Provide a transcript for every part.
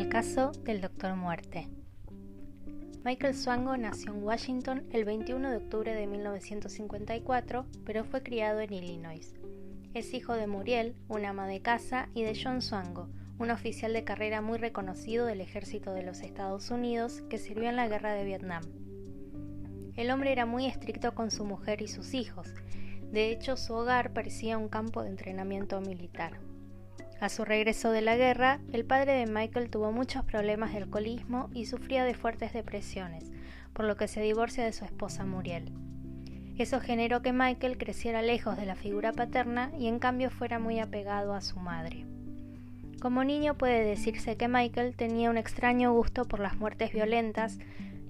El caso del Doctor Muerte. Michael Swango nació en Washington el 21 de octubre de 1954, pero fue criado en Illinois. Es hijo de Muriel, una ama de casa, y de John Swango, un oficial de carrera muy reconocido del ejército de los Estados Unidos que sirvió en la guerra de Vietnam. El hombre era muy estricto con su mujer y sus hijos. De hecho, su hogar parecía un campo de entrenamiento militar. A su regreso de la guerra, el padre de Michael tuvo muchos problemas de alcoholismo y sufría de fuertes depresiones, por lo que se divorcia de su esposa Muriel. Eso generó que Michael creciera lejos de la figura paterna y en cambio fuera muy apegado a su madre. Como niño puede decirse que Michael tenía un extraño gusto por las muertes violentas,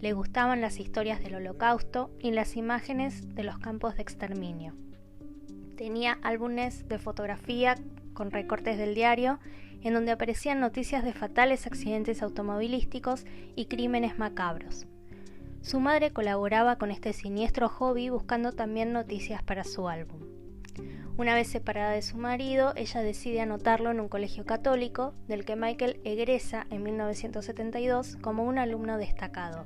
le gustaban las historias del Holocausto y las imágenes de los campos de exterminio. Tenía álbumes de fotografía con recortes del diario, en donde aparecían noticias de fatales accidentes automovilísticos y crímenes macabros. Su madre colaboraba con este siniestro hobby buscando también noticias para su álbum. Una vez separada de su marido, ella decide anotarlo en un colegio católico, del que Michael egresa en 1972 como un alumno destacado.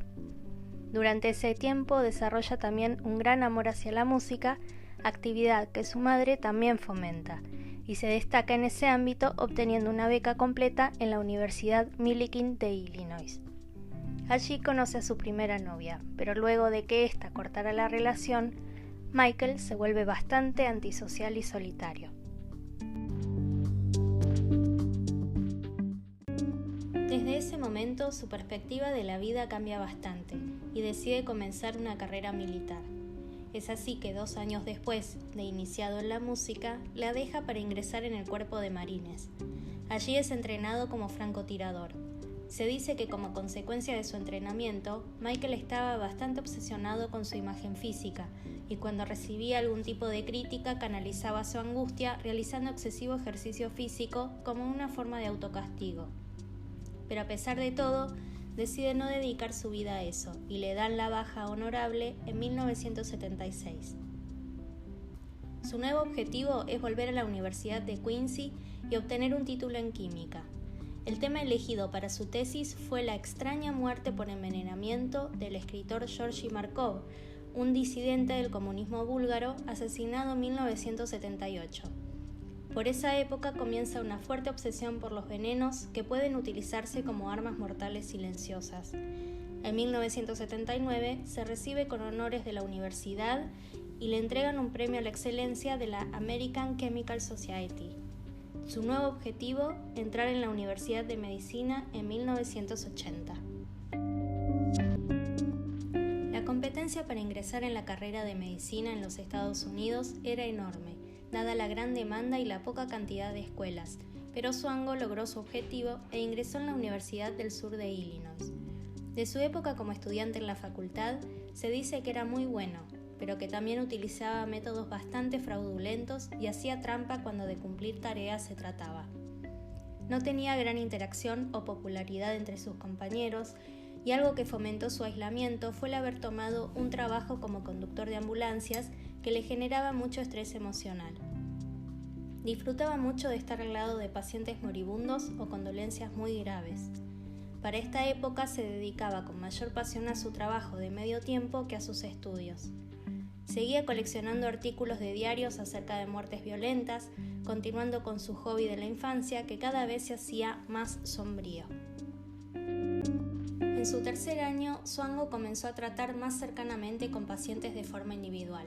Durante ese tiempo desarrolla también un gran amor hacia la música, actividad que su madre también fomenta, y se destaca en ese ámbito obteniendo una beca completa en la Universidad Millikin de Illinois. Allí conoce a su primera novia, pero luego de que ésta cortara la relación, Michael se vuelve bastante antisocial y solitario. Desde ese momento su perspectiva de la vida cambia bastante y decide comenzar una carrera militar. Es así que 2 años después de iniciado en la música, la deja para ingresar en el cuerpo de marines. Allí es entrenado como francotirador. Se dice que como consecuencia de su entrenamiento, Michael estaba bastante obsesionado con su imagen física y cuando recibía algún tipo de crítica canalizaba su angustia realizando excesivo ejercicio físico como una forma de autocastigo. Pero a pesar de todo, decide no dedicar su vida a eso y le dan la baja honorable en 1976. Su nuevo objetivo es volver a la Universidad de Quincy y obtener un título en química. El tema elegido para su tesis fue la extraña muerte por envenenamiento del escritor Georgi Markov, un disidente del comunismo búlgaro asesinado en 1978. Por esa época comienza una fuerte obsesión por los venenos que pueden utilizarse como armas mortales silenciosas. En 1979 se recibe con honores de la universidad y le entregan un premio a la excelencia de la American Chemical Society. Su nuevo objetivo, entrar en la Universidad de Medicina en 1980. La competencia para ingresar en la carrera de medicina en los Estados Unidos era enorme, dada la gran demanda y la poca cantidad de escuelas, pero Swango logró su objetivo e ingresó en la Universidad del Sur de Illinois. De su época como estudiante en la facultad, se dice que era muy bueno, pero que también utilizaba métodos bastante fraudulentos y hacía trampa cuando de cumplir tareas se trataba. No tenía gran interacción o popularidad entre sus compañeros, y algo que fomentó su aislamiento fue el haber tomado un trabajo como conductor de ambulancias que le generaba mucho estrés emocional. Disfrutaba mucho de estar al lado de pacientes moribundos o con dolencias muy graves. Para esta época se dedicaba con mayor pasión a su trabajo de medio tiempo que a sus estudios. Seguía coleccionando artículos de diarios acerca de muertes violentas, continuando con su hobby de la infancia que cada vez se hacía más sombrío. En su tercer año, Swango comenzó a tratar más cercanamente con pacientes de forma individual.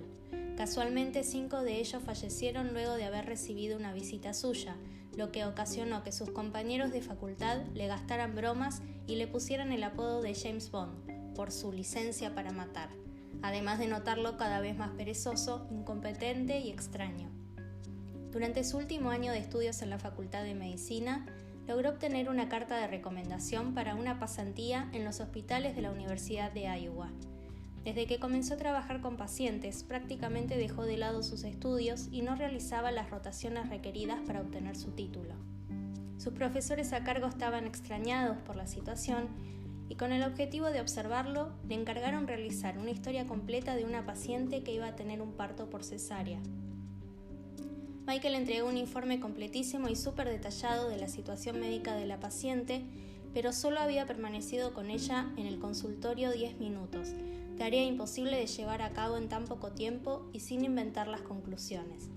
Casualmente, 5 de ellos fallecieron luego de haber recibido una visita suya, lo que ocasionó que sus compañeros de facultad le gastaran bromas y le pusieran el apodo de James Bond, por su licencia para matar, además de notarlo cada vez más perezoso, incompetente y extraño. Durante su último año de estudios en la Facultad de Medicina, logró obtener una carta de recomendación para una pasantía en los hospitales de la Universidad de Iowa. Desde que comenzó a trabajar con pacientes, prácticamente dejó de lado sus estudios y no realizaba las rotaciones requeridas para obtener su título. Sus profesores a cargo estaban extrañados por la situación y con el objetivo de observarlo, le encargaron realizar una historia completa de una paciente que iba a tener un parto por cesárea. Michael entregó un informe completísimo y súper detallado de la situación médica de la paciente, pero solo había permanecido con ella en el consultorio 10 minutos, tarea imposible de llevar a cabo en tan poco tiempo y sin inventar las conclusiones.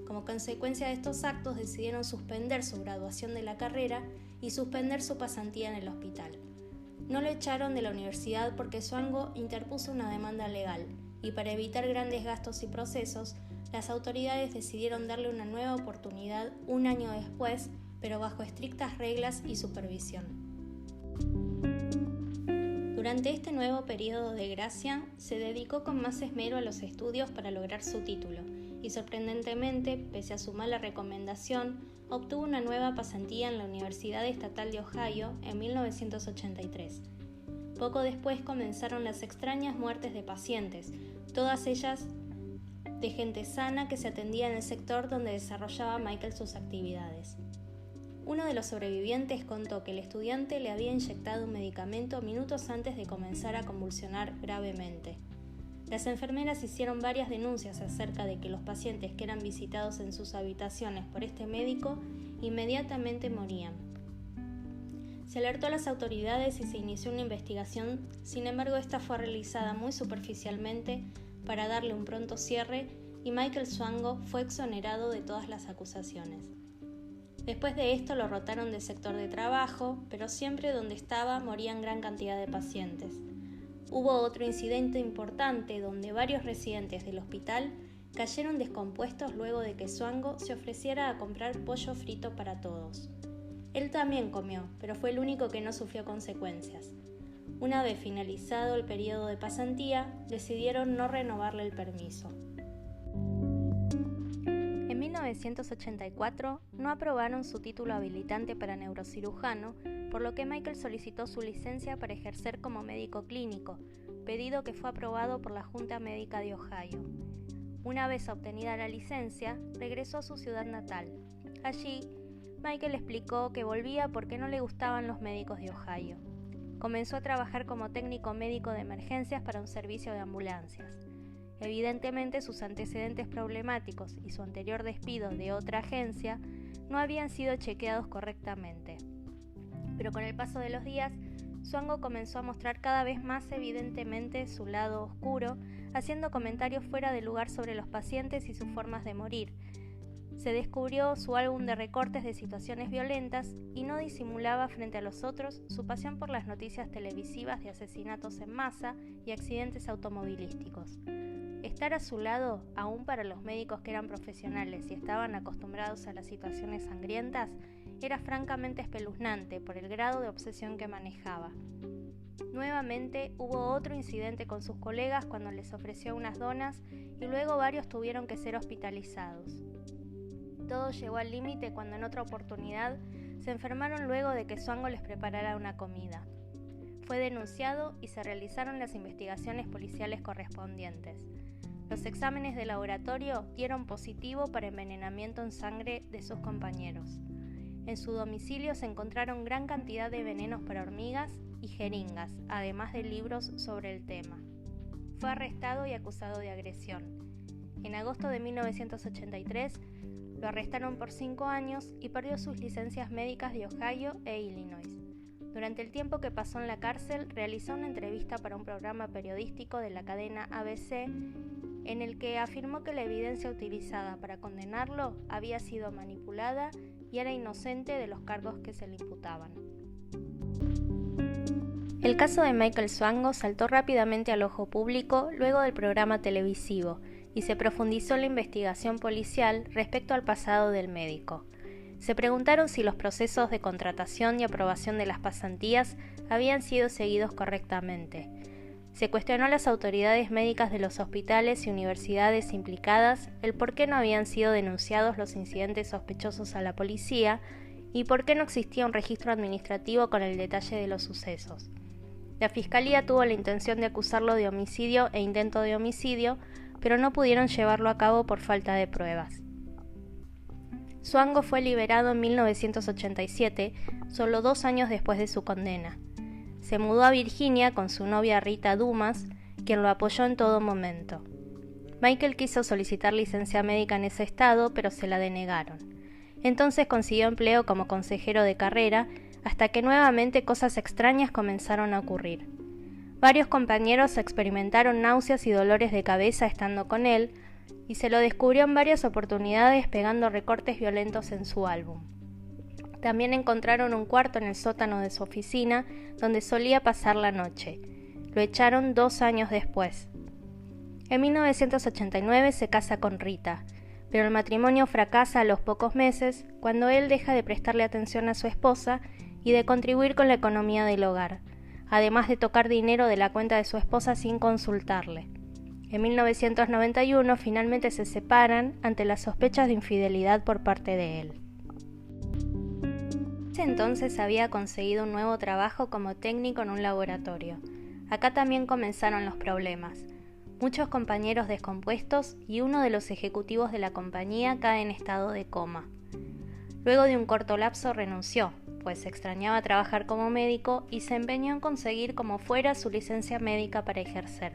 Como consecuencia de estos actos decidieron suspender su graduación de la carrera y suspender su pasantía en el hospital. No lo echaron de la universidad porque Zhuangguo interpuso una demanda legal y para evitar grandes gastos y procesos, las autoridades decidieron darle una nueva oportunidad un año después, pero bajo estrictas reglas y supervisión. Durante este nuevo periodo de gracia, se dedicó con más esmero a los estudios para lograr su título y sorprendentemente, pese a su mala recomendación, obtuvo una nueva pasantía en la Universidad Estatal de Ohio en 1983. Poco después comenzaron las extrañas muertes de pacientes, todas ellas de gente sana que se atendía en el sector donde desarrollaba Michael sus actividades. Uno de los sobrevivientes contó que el estudiante le había inyectado un medicamento minutos antes de comenzar a convulsionar gravemente. Las enfermeras hicieron varias denuncias acerca de que los pacientes que eran visitados en sus habitaciones por este médico inmediatamente morían. Se alertó a las autoridades y se inició una investigación, sin embargo esta fue realizada muy superficialmente para darle un pronto cierre y Michael Zhuangguo fue exonerado de todas las acusaciones. Después de esto lo rotaron del sector de trabajo, pero siempre donde estaba morían gran cantidad de pacientes. Hubo otro incidente importante donde varios residentes del hospital cayeron descompuestos luego de que Zhuangguo se ofreciera a comprar pollo frito para todos. Él también comió, pero fue el único que no sufrió consecuencias. Una vez finalizado el periodo de pasantía, decidieron no renovarle el permiso. En 1984 no aprobaron su título habilitante para neurocirujano, por lo que Michael solicitó su licencia para ejercer como médico clínico, pedido que fue aprobado por la Junta Médica de Ohio. Una vez obtenida la licencia, regresó a su ciudad natal. Allí, Michael explicó que volvía porque no le gustaban los médicos de Ohio. Comenzó a trabajar como técnico médico de emergencias para un servicio de ambulancias. Evidentemente, sus antecedentes problemáticos y su anterior despido de otra agencia no habían sido chequeados correctamente. Pero con el paso de los días, Zhuangguo comenzó a mostrar cada vez más evidentemente su lado oscuro, haciendo comentarios fuera de lugar sobre los pacientes y sus formas de morir. Se descubrió su álbum de recortes de situaciones violentas y no disimulaba frente a los otros su pasión por las noticias televisivas de asesinatos en masa y accidentes automovilísticos. Estar a su lado, aún para los médicos que eran profesionales y estaban acostumbrados a las situaciones sangrientas, era francamente espeluznante por el grado de obsesión que manejaba. Nuevamente hubo otro incidente con sus colegas cuando les ofreció unas donas y luego varios tuvieron que ser hospitalizados. Todo llegó al límite cuando en otra oportunidad se enfermaron luego de que Zhuangguo les preparara una comida. Fue denunciado y se realizaron las investigaciones policiales correspondientes. Los exámenes de laboratorio dieron positivo para envenenamiento en sangre de sus compañeros. En su domicilio se encontraron gran cantidad de venenos para hormigas y jeringas, además de libros sobre el tema. Fue arrestado y acusado de agresión. En agosto de 1983, lo arrestaron por 5 años y perdió sus licencias médicas de Ohio e Illinois. Durante el tiempo que pasó en la cárcel, realizó una entrevista para un programa periodístico de la cadena ABC en el que afirmó que la evidencia utilizada para condenarlo había sido manipulada y era inocente de los cargos que se le imputaban. El caso de Michael Zhuangguo saltó rápidamente al ojo público luego del programa televisivo y se profundizó en la investigación policial respecto al pasado del médico. Se preguntaron si los procesos de contratación y aprobación de las pasantías habían sido seguidos correctamente. Se cuestionó a las autoridades médicas de los hospitales y universidades implicadas el por qué no habían sido denunciados los incidentes sospechosos a la policía y por qué no existía un registro administrativo con el detalle de los sucesos. La fiscalía tuvo la intención de acusarlo de homicidio e intento de homicidio, pero no pudieron llevarlo a cabo por falta de pruebas. Zhuangguo fue liberado en 1987, solo 2 años después de su condena. Se mudó a Virginia con su novia Rita Dumas, quien lo apoyó en todo momento. Michael quiso solicitar licencia médica en ese estado, pero se la denegaron. Entonces consiguió empleo como consejero de carrera, hasta que nuevamente cosas extrañas comenzaron a ocurrir. Varios compañeros experimentaron náuseas y dolores de cabeza estando con él, y se lo descubrió en varias oportunidades pegando recortes violentos en su álbum. También encontraron un cuarto en el sótano de su oficina donde solía pasar la noche. Lo echaron 2 años después. En 1989 se casa con Rita, pero el matrimonio fracasa a los pocos meses cuando él deja de prestarle atención a su esposa y de contribuir con la economía del hogar, además de tocar dinero de la cuenta de su esposa sin consultarle. En 1991 finalmente se separan ante las sospechas de infidelidad por parte de él. Ese entonces había conseguido un nuevo trabajo como técnico en un laboratorio. Acá también comenzaron los problemas. Muchos compañeros descompuestos y uno de los ejecutivos de la compañía cae en estado de coma. Luego de un corto lapso renunció, pues extrañaba trabajar como médico y se empeñó en conseguir como fuera su licencia médica para ejercer.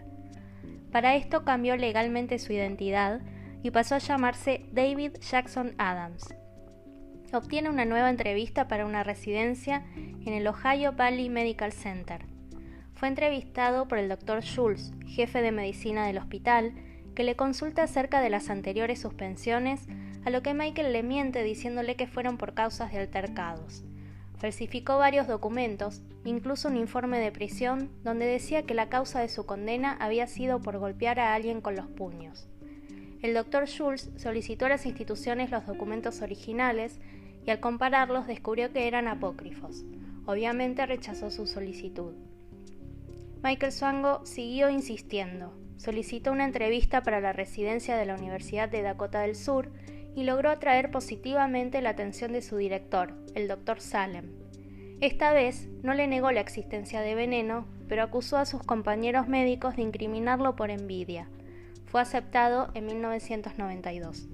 Para esto cambió legalmente su identidad y pasó a llamarse David Jackson Adams. Obtiene una nueva entrevista para una residencia en el Ohio Valley Medical Center. Fue entrevistado por el Dr. Schultz, jefe de medicina del hospital, que le consulta acerca de las anteriores suspensiones, a lo que Michael le miente diciéndole que fueron por causas de altercados. Falsificó varios documentos, incluso un informe de prisión donde decía que la causa de su condena había sido por golpear a alguien con los puños. El Dr. Schultz solicitó a las instituciones los documentos originales y al compararlos descubrió que eran apócrifos. Obviamente rechazó su solicitud. Michael Swango siguió insistiendo. Solicitó una entrevista para la residencia de la Universidad de Dakota del Sur y logró atraer positivamente la atención de su director, el Dr. Salem. Esta vez no le negó la existencia de veneno, pero acusó a sus compañeros médicos de incriminarlo por envidia. Fue aceptado en 1992.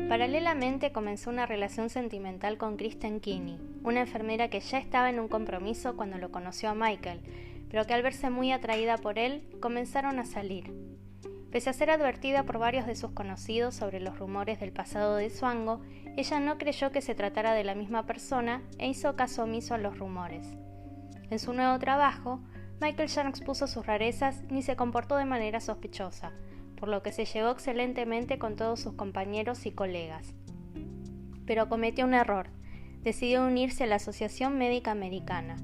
Paralelamente comenzó una relación sentimental con Kristen Kinney, una enfermera que ya estaba en un compromiso cuando lo conoció a Michael, pero que al verse muy atraída por él, comenzaron a salir. Pese a ser advertida por varios de sus conocidos sobre los rumores del pasado de Swango, ella no creyó que se tratara de la misma persona e hizo caso omiso a los rumores. En su nuevo trabajo, Michael ya no expuso sus rarezas ni se comportó de manera sospechosa, por lo que se llevó excelentemente con todos sus compañeros y colegas. Pero cometió un error. Decidió unirse a la Asociación Médica Americana.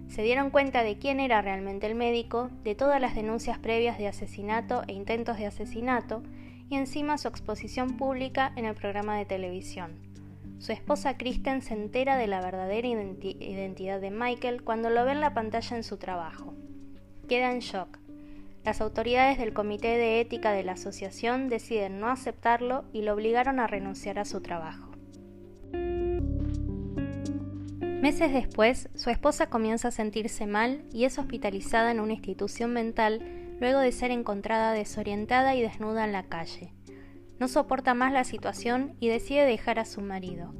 Se dieron cuenta de quién era realmente el médico, de todas las denuncias previas de asesinato e intentos de asesinato, y encima su exposición pública en el programa de televisión. Su esposa Kristen se entera de la verdadera identidad de Michael cuando lo ve en la pantalla en su trabajo. Queda en shock. Las autoridades del Comité de Ética de la asociación deciden no aceptarlo y lo obligaron a renunciar a su trabajo. Meses después, su esposa comienza a sentirse mal y es hospitalizada en una institución mental luego de ser encontrada desorientada y desnuda en la calle. No soporta más la situación y decide dejar a su marido.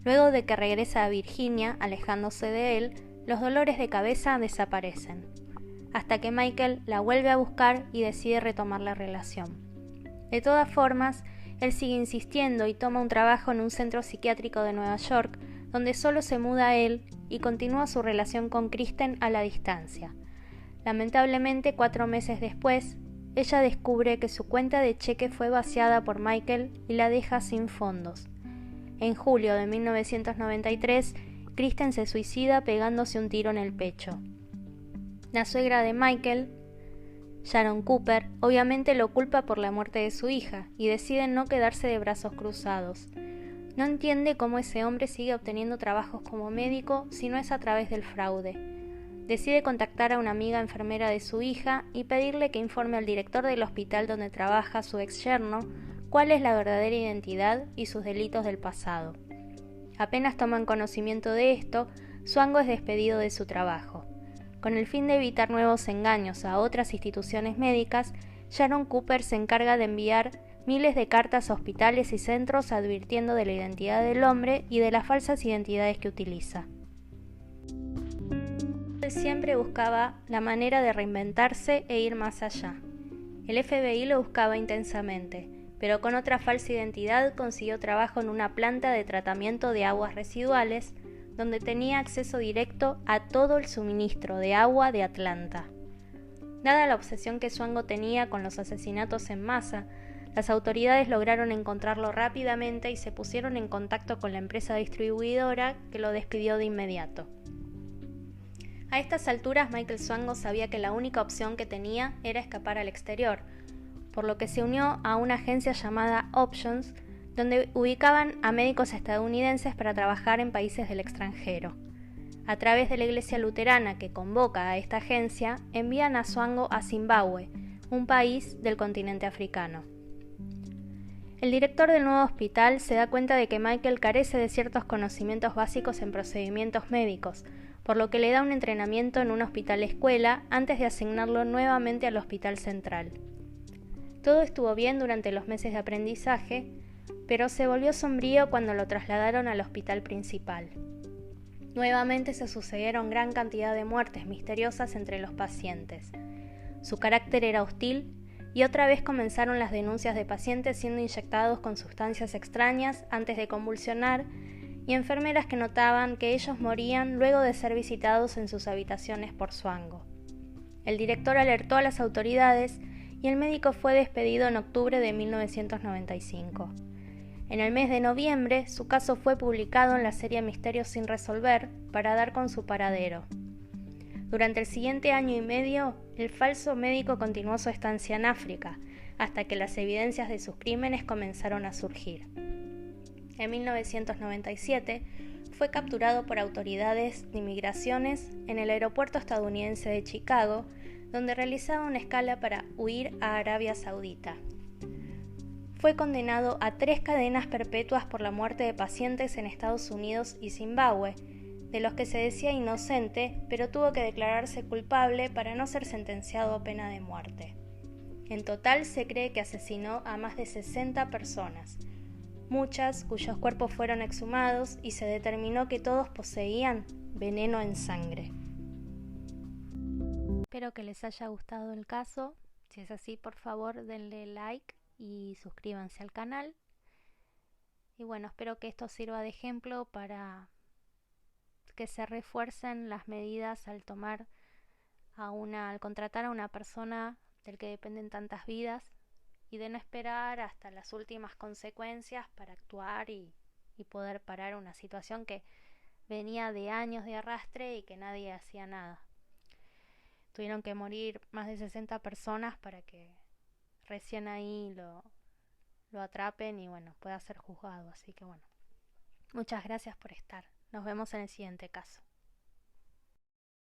Luego de que regresa a Virginia, alejándose de él, los dolores de cabeza desaparecen, hasta que Michael la vuelve a buscar y decide retomar la relación. De todas formas, él sigue insistiendo y toma un trabajo en un centro psiquiátrico de Nueva York, donde solo se muda él y continúa su relación con Kristen a la distancia. Lamentablemente, 4 meses después, ella descubre que su cuenta de cheque fue vaciada por Michael y la deja sin fondos. En julio de 1993, Kristen se suicida pegándose un tiro en el pecho. La suegra de Michael, Sharon Cooper, obviamente lo culpa por la muerte de su hija y decide no quedarse de brazos cruzados. No entiende cómo ese hombre sigue obteniendo trabajos como médico si no es a través del fraude. Decide contactar a una amiga enfermera de su hija y pedirle que informe al director del hospital donde trabaja su ex yerno cuál es la verdadera identidad y sus delitos del pasado. Apenas toman conocimiento de esto, Swango es despedido de su trabajo. Con el fin de evitar nuevos engaños a otras instituciones médicas, Sharon Cooper se encarga de enviar miles de cartas a hospitales y centros advirtiendo de la identidad del hombre y de las falsas identidades que utiliza. Él siempre buscaba la manera de reinventarse e ir más allá. El FBI lo buscaba intensamente, pero con otra falsa identidad consiguió trabajo en una planta de tratamiento de aguas residuales, donde tenía acceso directo a todo el suministro de agua de Atlanta. Dada la obsesión que Swango tenía con los asesinatos en masa, las autoridades lograron encontrarlo rápidamente y se pusieron en contacto con la empresa distribuidora, que lo despidió de inmediato. A estas alturas, Michael Swango sabía que la única opción que tenía era escapar al exterior, por lo que se unió a una agencia llamada Options, donde ubicaban a médicos estadounidenses para trabajar en países del extranjero. A través de la iglesia luterana que convoca a esta agencia, envían a Swango a Zimbabue, un país del continente africano. El director del nuevo hospital se da cuenta de que Michael carece de ciertos conocimientos básicos en procedimientos médicos, por lo que le da un entrenamiento en un hospital escuela antes de asignarlo nuevamente al hospital central. Todo estuvo bien durante los meses de aprendizaje, pero se volvió sombrío cuando lo trasladaron al hospital principal. Nuevamente se sucedieron gran cantidad de muertes misteriosas entre los pacientes. Su carácter era hostil y otra vez comenzaron las denuncias de pacientes siendo inyectados con sustancias extrañas antes de convulsionar y enfermeras que notaban que ellos morían luego de ser visitados en sus habitaciones por Swango. El director alertó a las autoridades y el médico fue despedido en octubre de 1995. En el mes de noviembre, su caso fue publicado en la serie Misterios sin resolver para dar con su paradero. Durante el siguiente año y medio, el falso médico continuó su estancia en África, hasta que las evidencias de sus crímenes comenzaron a surgir. En 1997, fue capturado por autoridades de inmigraciones en el aeropuerto estadounidense de Chicago, donde realizaba una escala para huir a Arabia Saudita. Fue condenado a 3 cadenas perpetuas por la muerte de pacientes en Estados Unidos y Zimbabue, de los que se decía inocente, pero tuvo que declararse culpable para no ser sentenciado a pena de muerte. En total se cree que asesinó a más de 60 personas, muchas cuyos cuerpos fueron exhumados y se determinó que todos poseían veneno en sangre. Espero que les haya gustado el caso. Si es así, por favor, denle like y suscríbanse al canal. Y bueno, espero que esto sirva de ejemplo para que se refuercen las medidas al contratar a una persona del que dependen tantas vidas y de no esperar hasta las últimas consecuencias para actuar y poder parar una situación que venía de años de arrastre y que nadie hacía nada. Tuvieron que morir más de 60 personas para que recién ahí lo atrapen y bueno, pueda ser juzgado. Así que bueno, muchas gracias por estar. Nos vemos en el siguiente caso.